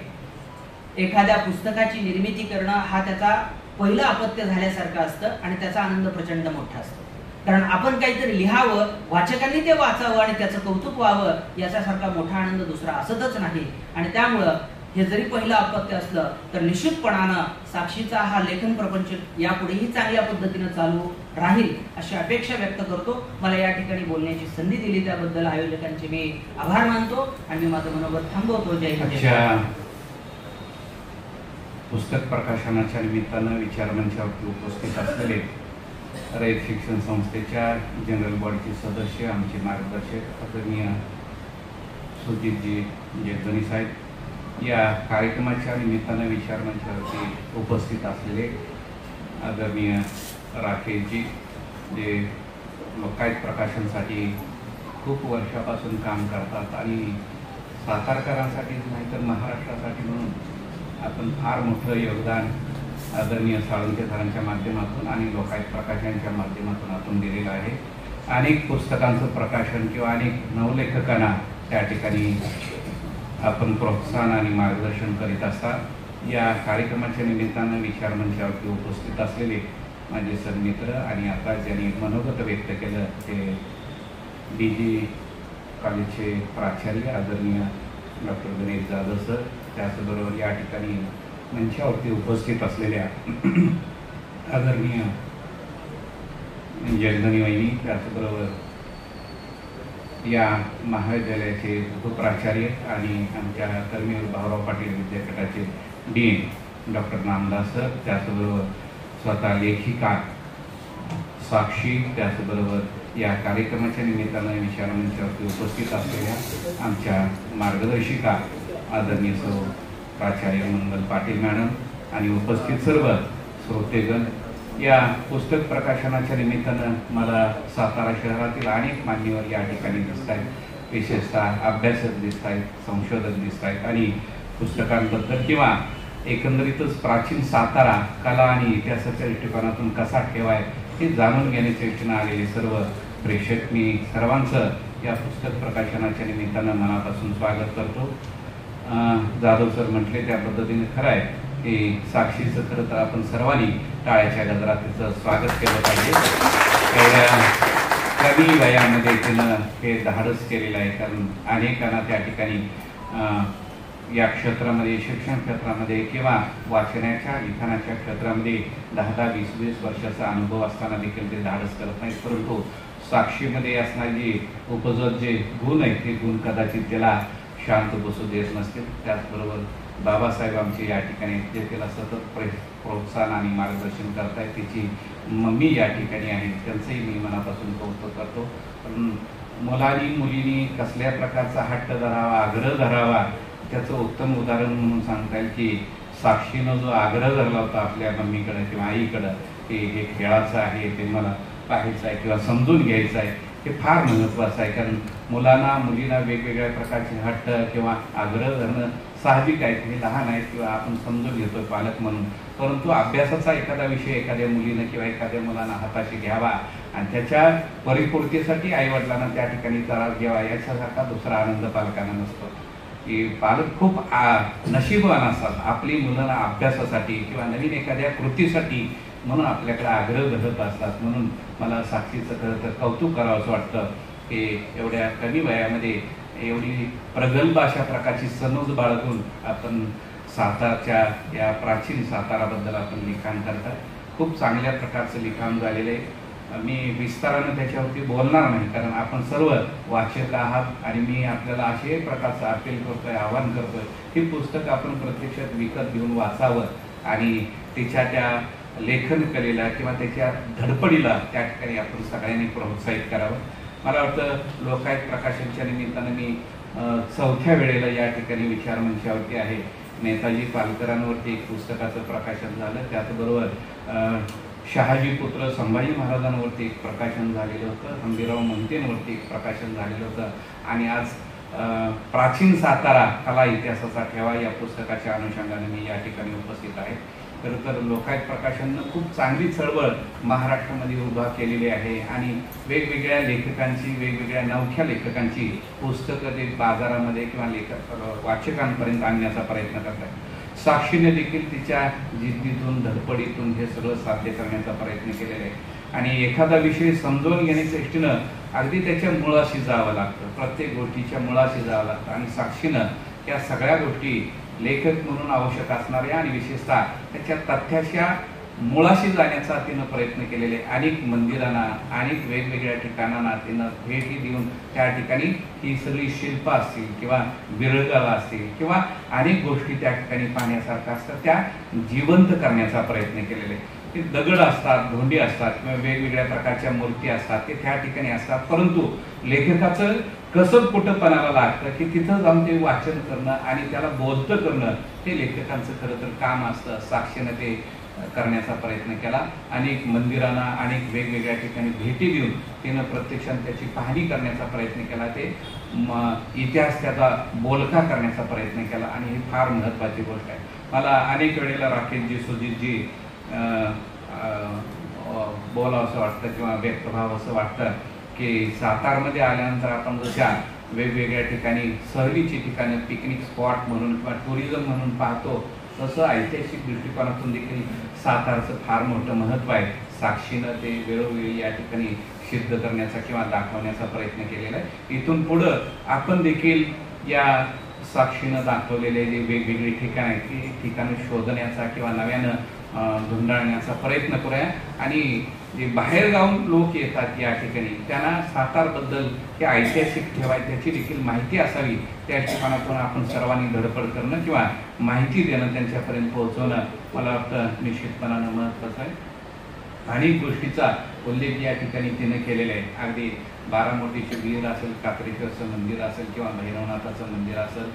एखाद्या पुस्तकाची निर्मिती करणं हा त्याचा पहिलं अपत्य झाल्यासारखं असतं आणि त्याचा आनंद प्रचंड मोठा असतो. कारण आपण काहीतरी लिहावं, वाचकांनी ते वाचावं आणि त्याचं कौतुक व्हावं, याच्यासारखा मोठा आनंद दुसरा असतच नाही. आणि त्यामुळं हे जरी पहिलं अपत्य असलं तर निश्चितपणानं साक्षीचा हा लेखन प्रपंच यापुढेही चांगल्या पद्धतीनं चालू राहील अशी अपेक्षा व्यक्त करतो. मला या ठिकाणी बोलण्याची संधी दिली त्याबद्दल आयोजकांचे मी आभार मानतो आणि मी माझं मनोगत थांबवतो. जय हिंद. पुस्तक प्रकाशनाच्या निमित्तानं विचारमंचावरती उपस्थित असलेले रयत शिक्षण संस्थेच्या जनरल बॉडीचे सदस्य, आमचे मार्गदर्शक आदरणीय सुजितजी जगदनी साहेब, या कार्यक्रमाच्या निमित्तानं विचारमंचावरती उपस्थित असलेले आदरणीय राकेशजी, जे लोकायत प्रकाशनसाठी खूप वर्षापासून काम करतात आणि सातारकरांसाठीच नाही तर महाराष्ट्रासाठी म्हणून आपण फार मोठं योगदान आदरणीय साळुंखे सरांच्या माध्यमातून आणि लोकायत प्रकाशनाच्या माध्यमातून आपण दिलेलं आहे. अनेक पुस्तकांचं प्रकाशन किंवा अनेक नवलेखकांना त्या ठिकाणी आपण प्रोत्साहन आणि मार्गदर्शन करीत असता. या कार्यक्रमाच्या निमित्तानं विचारमंचावरती उपस्थित असलेले माझे सन्मित्र आणि आता ज्यांनी मनोगत व्यक्त केलं ते DG कॉलेजचे प्राचार्य आदरणीय डॉक्टर गणेश जाधव सर, त्याचबरोबर या ठिकाणी मंचावरती उपस्थित असलेल्या आदरणीय जगदनी वहिनी, त्याचबरोबर या महाविद्यालयाचे उपप्राचार्य आणि आमच्या कर्मवीर भाऊराव पाटील विद्यापीठाचे डीन डॉक्टर नामदास सर, त्याचबरोबर स्वतः लेखिका साक्षी, त्याचबरोबर या कार्यक्रमाच्या निमित्तानं विचारमंचावरती उपस्थित असलेल्या आमच्या मार्गदर्शिका आदरणीय सौ प्राचार्य मंगल पाटील मॅडम आणि उपस्थित सर्व श्रोतेगण. या पुस्तक प्रकाशनाच्या निमित्तानं मला सातारा शहरातील अनेक मान्यवर या ठिकाणी दिसत आहेत. विशेषतः अभ्यासक दिसत आहेत, संशोधक दिसत आहेत आणि पुस्तकांबद्दल किंवा एकंदरीतच प्राचीन सातारा कला आणि इतिहासाच्या दृष्टिकोनातून कसा ठेवाय हे जाणून घेण्याच्या इच्छेनं आलेले सर्व प्रेक्षक, मी सर्वांचं या पुस्तक प्रकाशनाच्या निमित्तानं मनापासून स्वागत करतो. जाधव सर म्हटले त्या पद्धतीने खरं आहे की साक्षीचं खरं तर आपण सर्वांनी टाळ्याच्या गजरात तिचं स्वागत केलं पाहिजे. कमी वयामध्ये तिनं हे धाडस केलेलं आहे, कारण अनेकांना त्या ठिकाणी या शिक्षण क्षेत्रामध्ये किंवा वाचनाच्या लिखाणाच्या क्षेत्रामध्ये 10-20 वर्षाचा अनुभव असताना देखील ते धाडस करत नाहीत. परंतु साक्षीमध्ये असणारे उपजत जे गुण आहेत ते गुण कदाचित त्याला शांत बसू देत नसतील. त्याचबरोबर बाबासाहेब आमचे या ठिकाणी ते त्याला सतत प्रोत्साहन आणि मार्गदर्शन करतायत. तिची मम्मी या ठिकाणी आहे, त्यांचंही मी मनापासून कौतुक करतो. पण मुलांनी मुलींनी कसल्या प्रकारचा हट्ट धरावा, आग्रह धरावा, त्याचं उत्तम उदाहरण म्हणून सांगता येईल की साक्षीनं जो आग्रह धरला होता आपल्या मम्मीकडे किंवा आईकडं की हे खेळाचं आहे, ते मला पाहायचं आहे किंवा समजून घ्यायचं आहे हे फार महत्त्वाचं आहे. कारण मुलांना मुलींना वेगवेगळ्या प्रकारचे हट्ट किंवा आग्रह धरणं साहजिक आहेत, हे लहान आहेत किंवा आपण समजून घेतो पालक म्हणून. परंतु अभ्यासाचा एखादा विषय एखाद्या मुलीनं किंवा एखाद्या मुलांना हाताशी घ्यावा आणि त्याच्या परिपूर्तीसाठी आईवडिलांना त्या ठिकाणी त्रास घ्यावा याच्यासारखा दुसरा आनंद पालकांना नसतो. की पालक खूप नशीबवान असतात आपली मुलांना अभ्यासासाठी किंवा नवीन एखाद्या कृतीसाठी म्हणून आपल्याकडे आग्रह धरत असतात. म्हणून मला साक्षीचं खरं तर कौतुक करावं असं वाटतं की एवढ्या कमी वयामध्ये एवढी प्रगल्भ अशा प्रकारची समज बाळगून आपण सातारच्या या प्राचीन साताराबद्दल आपण लिखाण करतात. खूप चांगल्या प्रकारचं लिखाण झालेलं आहे. मी विस्तारानं त्याच्यावरती बोलणार नाही कारण आपण सर्व वाचक आहात आणि मी आपल्याला असे प्रकारचं अपील करतोय, आवाहन करतोय की पुस्तक आपण प्रत्यक्षात विकत घेऊन वाचावं आणि त्याच्या त्या लेखन कलेला किंवा त्याच्या धडपडीला त्या ठिकाणी आपण सगळ्यांनी प्रोत्साहित करावं. मला वाटतं लोकायत प्रकाशनच्या निमित्तानं मी चौथ्या वेळेला या ठिकाणी विचारमंचावरती आहे. नेताजी पालकरांवरती एक पुस्तकाचं प्रकाशन झालं, त्याचबरोबर शहाजी पुत्र संभाजी महाराजांवरती एक प्रकाशन झालेलं होतं, हंबीराव मंतेंवरती एक प्रकाशन झालेलं होतं आणि आज प्राचीन सातारा कला इतिहासाचा ठेवा या पुस्तकाच्या अनुषंगाने मी या ठिकाणी उपस्थित आहे. खरं तर लोकायत प्रकाशननं खूप चांगली चळवळ महाराष्ट्रामध्ये उभा केलेली आहे आणि वेगवेगळ्या लेखकांची वेगवेगळ्या नवख्या लेखकांची पुस्तकं ते बाजारामध्ये किंवा वाचकांपर्यंत आणण्याचा प्रयत्न करत आहे. साक्षीने देखील तिच्या जिद्दीतून धडपडीतून हे सगळं साध्य करण्याचा प्रयत्न केलेला आहे आणि एखादा विषय समजून घेण्याच्या दृष्टीनं अगदी त्याच्या मुळाशी जावं लागतं, प्रत्येक गोष्टीच्या मुळाशी जावं लागतं आणि साक्षीनं या सगळ्या गोष्टी लेखक म्हणून आवश्यक असणाऱ्या आणि विशेषतः त्याच्या तथ्याच्या मुळाशी जाण्याचा तिनं प्रयत्न केलेले. अनेक मंदिरांना अनेक वेगवेगळ्या ठिकाणांना तिनं भेटी देऊन त्या ठिकाणी ही सगळी शिल्प असतील किंवा विरळगावा असतील किंवा अनेक गोष्टी त्या ठिकाणी पाहण्यासारख्या असतात त्या जिवंत करण्याचा प्रयत्न केलेले. ते दगड असतात, धोंडी असतात किंवा वेगवेगळ्या प्रकारच्या मूर्ती असतात ते त्या ठिकाणी असतात. परंतु लेखकाचं कसं कुठंपणाला लागतं की तिथं जाऊन ते वाचन करणं आणि त्याला बोलतं करणं हे लेखकांचं खरं तर काम असतं. साक्षीनं ते करण्याचा प्रयत्न केला. अनेक मंदिरांना अनेक वेगवेगळ्या ठिकाणी भेटी देऊन तिनं प्रत्यक्षात त्याची पाहणी करण्याचा प्रयत्न केला. ते इतिहास त्याचा बोलका करण्याचा प्रयत्न केला आणि ही फार महत्त्वाची गोष्ट आहे. मला अनेक वेळेला राकेशजी सुजितजी बोलावं असं वाटतं किंवा व्यक्त व्हावं असं वाटतं की सातारमध्ये आल्यानंतर आपण जशा वेगवेगळ्या ठिकाणी सहलीची ठिकाणं पिकनिक स्पॉट म्हणून किंवा टुरिझम म्हणून पाहतो तसं ऐतिहासिक दृष्टिकोनातून देखील सातारचं फार मोठं महत्त्व आहे. साक्षीनं ते वेळोवेळी या ठिकाणी सिद्ध करण्याचा किंवा दाखवण्याचा प्रयत्न केलेला आहे. इथून पुढं आपण देखील या साक्षीनं दाखवलेले जे वेगवेगळी ठिकाणं आहेत ती ठिकाणं शोधण्याचा किंवा नव्यानं धुंडाळण्याचा प्रयत्न करूया आणि जे बाहेरगावून लोक येतात या ठिकाणी त्यांना सातारबद्दल हे ऐतिहासिक ठेवाय त्याची देखील माहिती असावी. त्या ठिकाणातून आपण सर्वांनी धडपड करणं किंवा माहिती देणं त्यांच्यापर्यंत पोहोचवणं मला वाटतं निश्चितपणानं महत्त्वाचं आहे. अनेक गोष्टीचा उल्लेख या ठिकाणी तिने केलेला आहे. अगदी बारामतीचे विहीर असेल, कात्रेश्वरचं मंदिर असेल किंवा भैरवनाथाचं मंदिर असेल,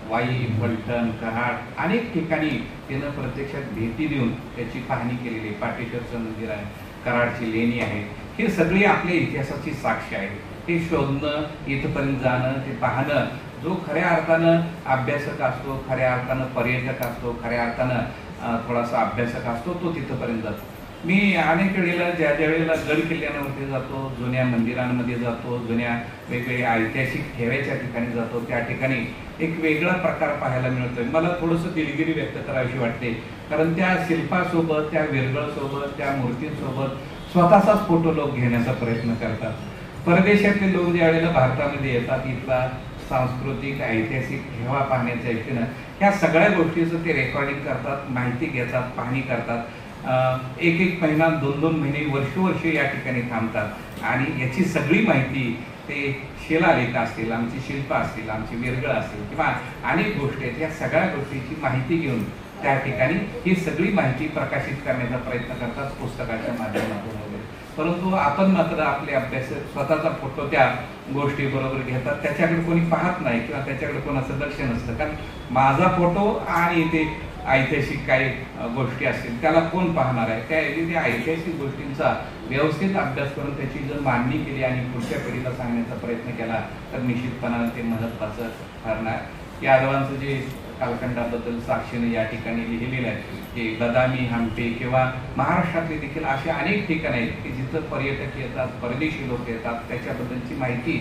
वाई, फलटण, कराड अनेक ठिकाणी तिनं प्रत्यक्षात भेटी देऊन त्याची पाहणी केलेली आहे. पाटेश्वरचं मंदिर आहे, कराडची लेणी आहे, हे सगळी आपल्या इतिहासाची साक्ष आहे. ते शोधणं, इथपर्यंत जाणं, ते पाहणं जो खऱ्या अर्थानं अभ्यासक असतो, खऱ्या अर्थानं पर्यटक असतो, खऱ्या अर्थानं थोडासा अभ्यासक असतो तो तिथपर्यंत जातो. मी अनेक वेळेला ज्या वेळेला गड किल्ल्यांवरती जातो, जुन्या मंदिरांमध्ये जातो, जुन्या वेगवेगळ्या ऐतिहासिक ठेव्याच्या ठिकाणी जातो, त्या ठिकाणी एक वेगळा प्रकार पाहायला मिळतोय. मला थोडंसं दिलगिरी व्यक्त करावीशी वाटते कारण त्या शिल्पासोबत, त्या विरगळसोबत, त्या मूर्तींसोबत स्वतःचाच फोटो लोक घेण्याचा प्रयत्न करतात. परदेशातले लोक ज्या वेळेला भारतामध्ये येतात इथला सांस्कृतिक ऐतिहासिक ठेवा पाहण्याच्या दृष्टीनं ह्या सगळ्या गोष्टीचं ते रेकॉर्डिंग करतात, माहिती घेतात, पाहणी करतात. एक एक महिना, 2-2 महिने, वर्ष या ठिकाणी थांबतात आणि याची सगळी माहिती ते शिलालेख असतील, आमची शिल्प असतील, आमची विरगळ असतील किंवा अनेक गोष्टी आहेत या सगळ्या गोष्टीची माहिती घेऊन त्या ठिकाणी ही सगळी माहिती प्रकाशित करण्याचा प्रयत्न करतात पुस्तकाच्या माध्यमातून वगैरे. परंतु आपण मात्र आपले अभ्यासक स्वतःचा फोटो त्या गोष्टी बरोबर घेतात, त्याच्याकडे कोणी पाहत नाही किंवा त्याच्याकडे कोणाचं लक्ष नसतं. कारण माझा फोटो आणि ते ऐतिहासिक काही गोष्टी असतील त्याला कोण पाहणार आहे? त्याऐवजी त्या ऐतिहासिक गोष्टींचा व्यवस्थित अभ्यास करून त्याची जर मांडणी केली आणि पुढच्या पिढीला सांगण्याचा प्रयत्न केला तर निश्चितपणाने ते महत्त्वाचं ठरणार. यादवांचं जे कालखंडाबद्दल साक्षीने या ठिकाणी लिहिलेलं आहे की बदामी, हम्पी किंवा महाराष्ट्रातले देखील असे अनेक ठिकाण आहेत की जिथं पर्यटक येतात, परदेशी लोक येतात, त्याच्याबद्दलची माहिती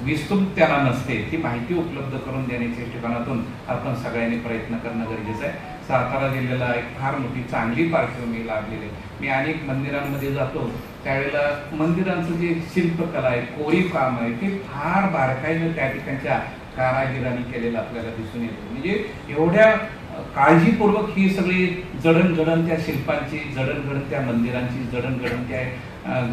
विस्तृत त्याला नसते. ती माहिती उपलब्ध करून देण्याच्या दृष्टिकोनातून आपण सगळ्यांनी प्रयत्न करणं गरजेचं आहे. सातारा जिल्ह्याला एक फार मोठी चांगली पार्श्वभूमी लाभलेली आहे. मी अनेक मंदिरांमध्ये जातो त्यावेळेला मंदिरांचं जे शिल्पकला आहे, कोरीव काम आहे, ते फार बारकाईनं त्या ठिकाणच्या कारागिरांनी केलेलं आपल्याला दिसून येतं. म्हणजे एवढ्या काळजीपूर्वक ही सगळी जडणघडण त्या शिल्पांची, जडणघडण त्या मंदिरांची, जडणघडण त्या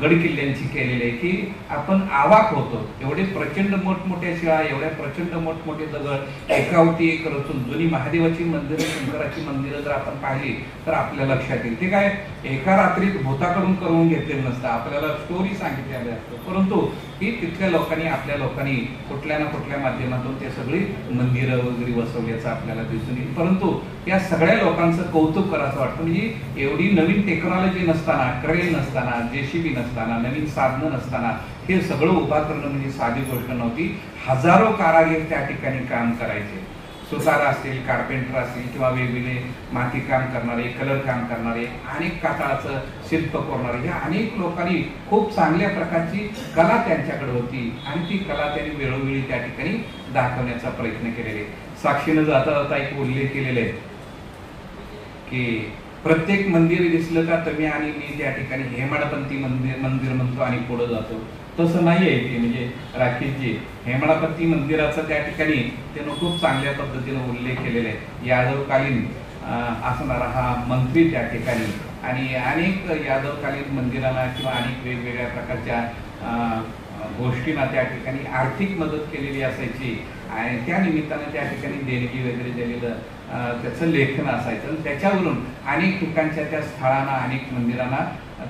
गडकिल्ल्यांची केलेली आहे की आपण आवाक होतो. एवढे प्रचंड मोठमोठ्या शिळा, एवढ्या प्रचंड मोठमोठे दगड एकावरती एक रचून जुनी महादेवाची मंदिरं, शंकराची मंदिरं जर आपण पाहिली तर आपल्या लक्षात येईल. ते काय एका रात्रीत भूताकडून करून घेतलेलं नसतं, आपल्याला स्टोरी सांगितलेली असतं, परंतु ही तिथल्या लोकांनी, आपल्या लोकांनी कुठल्या ना कुठल्या माध्यमातून ते सगळी मंदिरं वगैरे बसवल्याचं आपल्याला दिसून येईल. परंतु या सगळ्या लोकांचं कौतुक करायचं वाटतं. म्हणजे एवढी नवीन टेक्नॉलॉजी नसताना, क्रेन नसताना, जेसीबी नसताना, नवीन साधनं नसताना हे सगळं उभा करणं म्हणजे साधी गोष्ट नव्हती. हजारो कारागीर त्या ठिकाणी काम करायचे. सुतार असतील, कार्पेंटर असतील किंवा वेगवेगळे माती काम करणारे, कलर काम करणारे, अनेक कातळाचं शिल्प करणारे, ह्या अनेक लोकांनी खूप चांगल्या प्रकारची कला त्यांच्याकडे होती आणि ती कला त्यांनी वेळोवेळी त्या ठिकाणी दाखवण्याचा प्रयत्न केलेले. साक्षीनं जाता जाता एक उल्लेख केलेले आहे की प्रत्येक मंदिर दिसलं का तुम्ही आणि मी त्या ठिकाणी हेमाडपंथी मंदिर म्हणतो आणि पुढे जातो. तसं नाही आहे ते. म्हणजे राकेशजी, हेमाडपंथी मंदिराचा त्या ठिकाणी त्यानं खूप चांगल्या पद्धतीनं उल्लेख केलेला आहे. यादवकालीन असणारा हा मंत्री त्या ठिकाणी आणि अनेक यादवकालीन मंदिरांना किंवा अनेक वेगवेगळ्या प्रकारच्या गोष्टींना त्या ठिकाणी आर्थिक मदत केलेली असायची आणि त्या निमित्तानं त्या ठिकाणी देणगी वगैरे दिलेलं त्याचं लेखन असायचं. त्याच्यावरून अनेक ठिकाणच्या त्या स्थळांना, अनेक मंदिरांना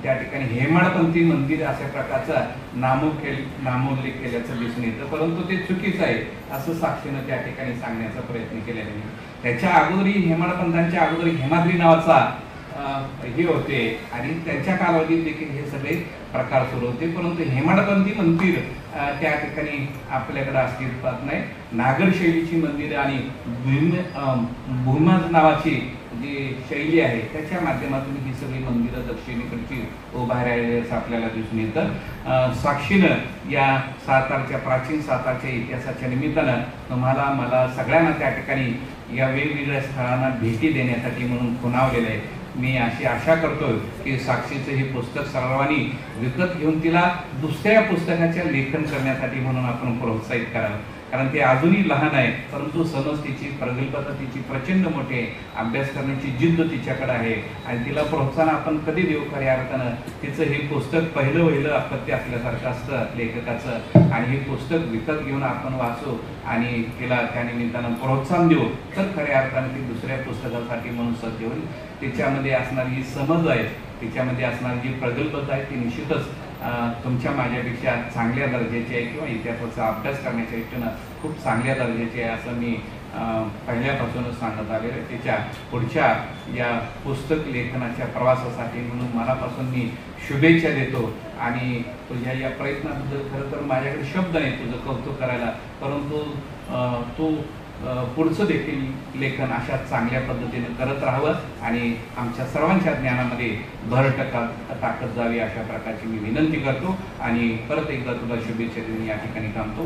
त्या ठिकाणी हेमाडपंथी मंदिर अशा प्रकारचा नामोल्लेख केल्याचं दिसून येतं. परंतु ते चुकीचं आहे असं साक्षीनं त्या ठिकाणी सांगण्याचा प्रयत्न केलेला आहे. त्याच्या अगोदरही हेमाडपंथांच्या अगोदर हेमाद्री नावाचा हे होते आणि त्यांच्या कालावधीत देखील हे सगळे प्रकार सुरू होते. परंतु हेमाडपंथी मंदिर त्या ठिकाणी आपल्याकडे अस्तित्वात नाही. नागर शैलीची मंदिरं आणि भूमाज नावाची जी शैली आहे त्याच्या माध्यमातून ही सगळी मंदिरं दक्षिणेकडची उभारायला आपल्याला दिसून येतं. साक्षीनं या सातारच्या, प्राचीन सातारच्या इतिहासाच्या निमित्तानं तुम्हाला, मला सगळ्यांना त्या ठिकाणी या वेगवेगळ्या स्थळांना भेटी देण्यासाठी म्हणून खुणावलेलं आहे. मी अशी आशा करतो की साक्षीचं हे पुस्तक सर्वांनी विकत घेऊन तिला दुसऱ्या पुस्तकाच्या लेखन करण्यासाठी म्हणून आपण प्रोत्साहित करावं. कारण ते अजूनही लहान आहे, परंतु समज तिची, प्रगल्भता तिची प्रचंड मोठी आहे. अभ्यास करण्याची जिद्द तिच्याकडे आहे आणि तिला प्रोत्साहन आपण कधी देऊ खऱ्या अर्थानं. तिचं हे पुस्तक पहिलं अपत्य असल्यासारखं असतं लेखकाचं आणि हे पुस्तक विकत घेऊन आपण वाचू आणि तिला त्या निमित्तानं प्रोत्साहन देऊ तर खऱ्या अर्थानं ती दुसऱ्या पुस्तकासाठी म्हणून सज्ज होईल. तिच्यामध्ये असणारी जी समज आहे, तिच्यामध्ये असणारी जी प्रगल्भता आहे ती निश्चितच तुमच्या माझ्यापेक्षा चांगल्या दर्जाची आहे किंवा इतिहासाचा अभ्यास करण्याच्या दृष्टीनं खूप चांगल्या दर्जाची आहे असं मी पहिल्यापासूनच सांगत आलेलं आहे. त्याच्या पुढच्या या पुस्तक लेखनाच्या प्रवासासाठी म्हणून मनापासून मी शुभेच्छा देतो आणि तुझ्या या प्रयत्नाबद्दल खरं तर माझ्याकडे शब्द नाही तुझं कौतुक करायला, परंतु तू पुढचं देखील लेखन अशा चांगल्या पद्धतीने करत राहावं आणि आमच्या सर्वांच्या ज्ञानामध्ये भर टाकत जावी अशा प्रकारची मी विनंती करतो आणि परत एकदा तुला शुभेच्छा देऊन या ठिकाणी थांबतो.